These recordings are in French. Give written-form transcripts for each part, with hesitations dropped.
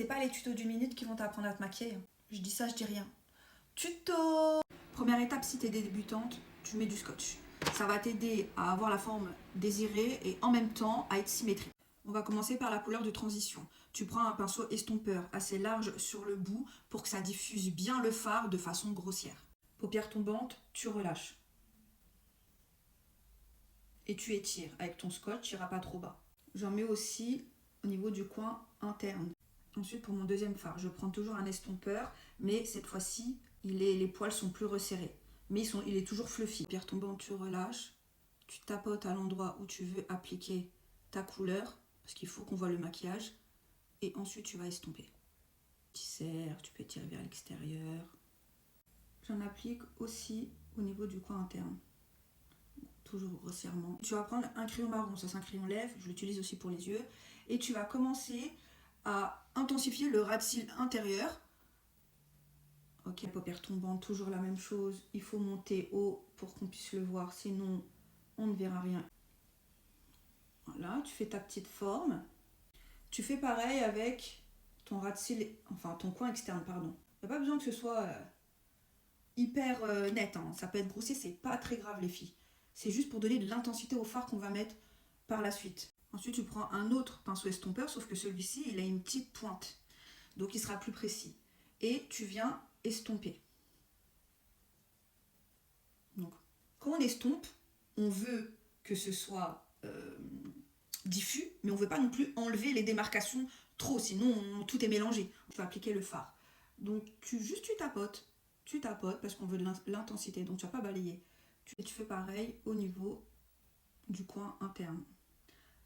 C'est pas les tutos d'une minute qui vont t'apprendre à te maquiller. Je dis ça, je dis rien. Tuto! Première étape, si tu es débutante, tu mets du scotch. Ça va t'aider à avoir la forme désirée et en même temps à être symétrique. On va commencer par la couleur de transition. Tu prends un pinceau estompeur assez large sur le bout pour que ça diffuse bien le fard de façon grossière. Paupières tombantes, tu relâches. Et tu étires. Avec ton scotch, tu n'iras pas trop bas. J'en mets aussi au niveau du coin interne. Ensuite, pour mon deuxième fard, je prends toujours un estompeur, mais cette fois-ci, les poils sont plus resserrés. Mais il est toujours fluffy. Paupières tombantes, tu relâches. Tu tapotes à l'endroit où tu veux appliquer ta couleur, parce qu'il faut qu'on voit le maquillage. Et ensuite, tu vas estomper. Tu serres, tu peux tirer vers l'extérieur. J'en applique aussi au niveau du coin interne. Toujours grossièrement. Tu vas prendre un crayon marron, ça c'est un crayon lèvres, je l'utilise aussi pour les yeux. Et tu vas commencer à intensifier le ras de cils intérieur. Ok, paupières tombantes, toujours la même chose. Il faut monter haut pour qu'on puisse le voir, sinon on ne verra rien. Voilà, tu fais ta petite forme. Tu fais pareil avec ton ras de cils, enfin ton coin externe, pardon. Il n'y a pas besoin que ce soit hyper net, hein. Ça peut être grossier, c'est pas très grave les filles. C'est juste pour donner de l'intensité au fard qu'on va mettre par la suite. Ensuite, tu prends un autre pinceau estompeur, sauf que celui-ci, il a une petite pointe. Donc, il sera plus précis. Et tu viens estomper. Donc, quand on estompe, on veut que ce soit diffus, mais on ne veut pas non plus enlever les démarcations trop, sinon tout est mélangé. Tu vas appliquer le fard. Donc, tu tapotes. Tu tapotes parce qu'on veut de l'intensité, donc tu ne vas pas balayer. Et tu fais pareil au niveau du coin interne.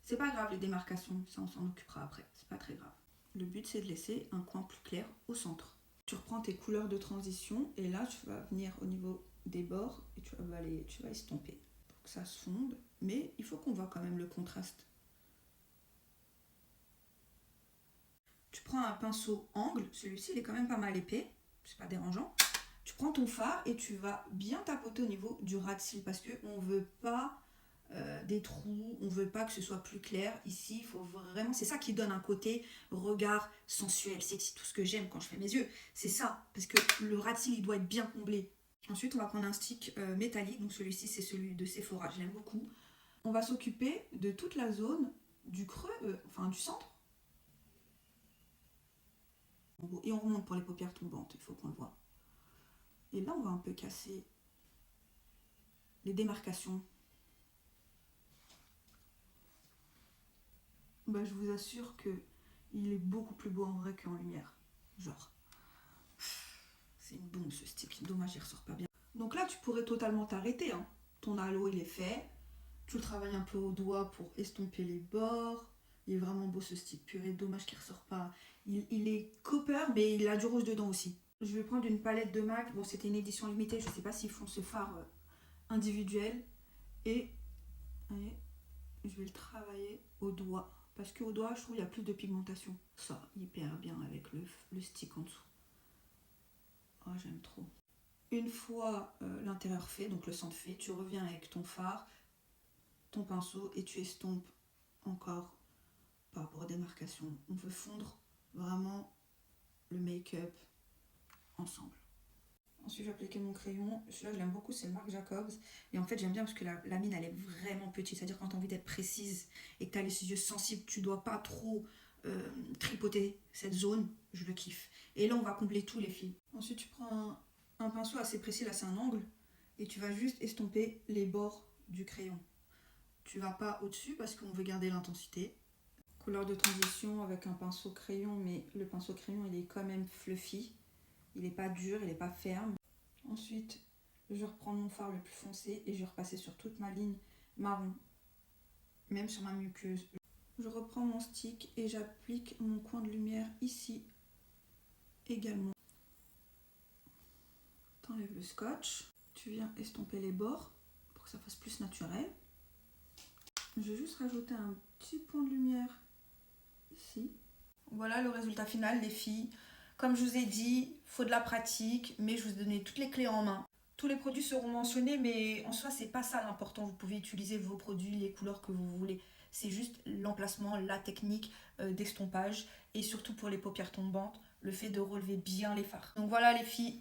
C'est pas grave les démarcations, ça on s'en occupera après, c'est pas très grave. Le but c'est de laisser un coin plus clair au centre. Tu reprends tes couleurs de transition et là tu vas venir au niveau des bords et tu vas balayer, tu vas estomper pour que ça se fonde. Mais il faut qu'on voit quand même le contraste. Tu prends un pinceau angle, celui-ci il est quand même pas mal épais, c'est pas dérangeant. Tu prends ton fard et tu vas bien tapoter au niveau du ras de cils parce qu'on ne veut pas des trous, on ne veut pas que ce soit plus clair. Ici, il faut vraiment, c'est ça qui donne un côté regard sensuel, sexy, tout ce que j'aime quand je fais mes yeux. C'est ça, parce que le ras de cils, il doit être bien comblé. Ensuite, on va prendre un stick métallique, donc celui-ci, c'est celui de Sephora, je l'aime beaucoup. On va s'occuper de toute la zone du creux, enfin du centre. Et on remonte pour les paupières tombantes, il faut qu'on le voit. Et là, on va un peu casser les démarcations. Bah, je vous assure qu'il est beaucoup plus beau en vrai qu'en lumière. Genre, c'est une bombe ce stick. Dommage, il ressort pas bien. Donc là, tu pourrais totalement t'arrêter, hein. Ton halo, il est fait. Tu le travailles un peu au doigt pour estomper les bords. Il est vraiment beau ce stick. Purée, dommage qu'il ressort pas. Il est copper, mais il a du rouge dedans aussi. Je vais prendre une palette de MAC. Bon, c'était une édition limitée. Je sais pas s'ils font ce fard individuel. Et je vais le travailler au doigt. Parce qu'au doigt, je trouve qu'il y a plus de pigmentation. Ça, hyper bien avec le stick en dessous. Oh, j'aime trop. Une fois l'intérieur fait, donc le centre fait, tu reviens avec ton fard, ton pinceau et tu estompes encore par rapport aux démarcations. On veut fondre vraiment le make-up ensemble. Ensuite, je vais appliquer mon crayon. Celui-là, je l'aime beaucoup, c'est le Marc Jacobs. Et en fait, j'aime bien parce que la mine, elle est vraiment petite. C'est-à-dire quand tu as envie d'être précise et que tu as les yeux sensibles, tu ne dois pas trop tripoter cette zone. Je le kiffe. Et là, on va combler tous les fils. Ensuite, tu prends un pinceau assez précis, là, c'est un angle. Et tu vas juste estomper les bords du crayon. Tu ne vas pas au-dessus parce qu'on veut garder l'intensité. Couleur de transition avec un pinceau crayon, mais le pinceau crayon, il est quand même fluffy. Il n'est pas dur, il n'est pas ferme. Ensuite, je vais reprendre mon fard le plus foncé et je vais repasser sur toute ma ligne marron, même sur ma muqueuse. Je reprends mon stick et j'applique mon coin de lumière ici également. T'enlèves le scotch, tu viens estomper les bords pour que ça fasse plus naturel. Je vais juste rajouter un petit point de lumière ici. Voilà le résultat final, les filles. Comme je vous ai dit, il faut de la pratique, mais je vous ai donné toutes les clés en main. Tous les produits seront mentionnés, mais en soi, c'est pas ça l'important. Vous pouvez utiliser vos produits, les couleurs que vous voulez. c'est juste l'emplacement, la technique d'estompage et surtout pour les paupières tombantes, le fait de relever bien les fards. Donc voilà les filles,